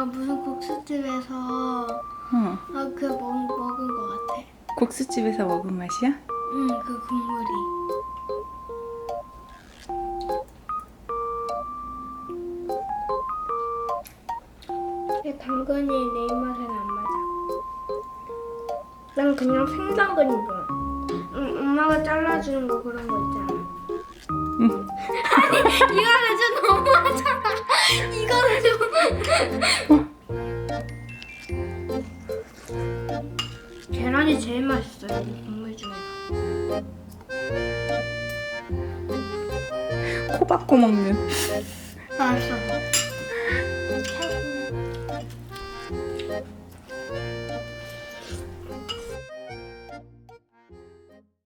무슨 국수집에서 그 먹은 것 같아. 국수집에서 먹은 맛이야? 응, 그 국물이. 당근이 내 입맛에는 안 맞아. 난 그냥 생당근이 좋아. 엄마가 잘라주는 거 그런 거 있잖아. 응. 아니 이거는 좀 너무하잖아. 이거는 좀. 계란이 제일 맛있어요. 이 국물 중에서. 코 박고 먹는. 맛있어.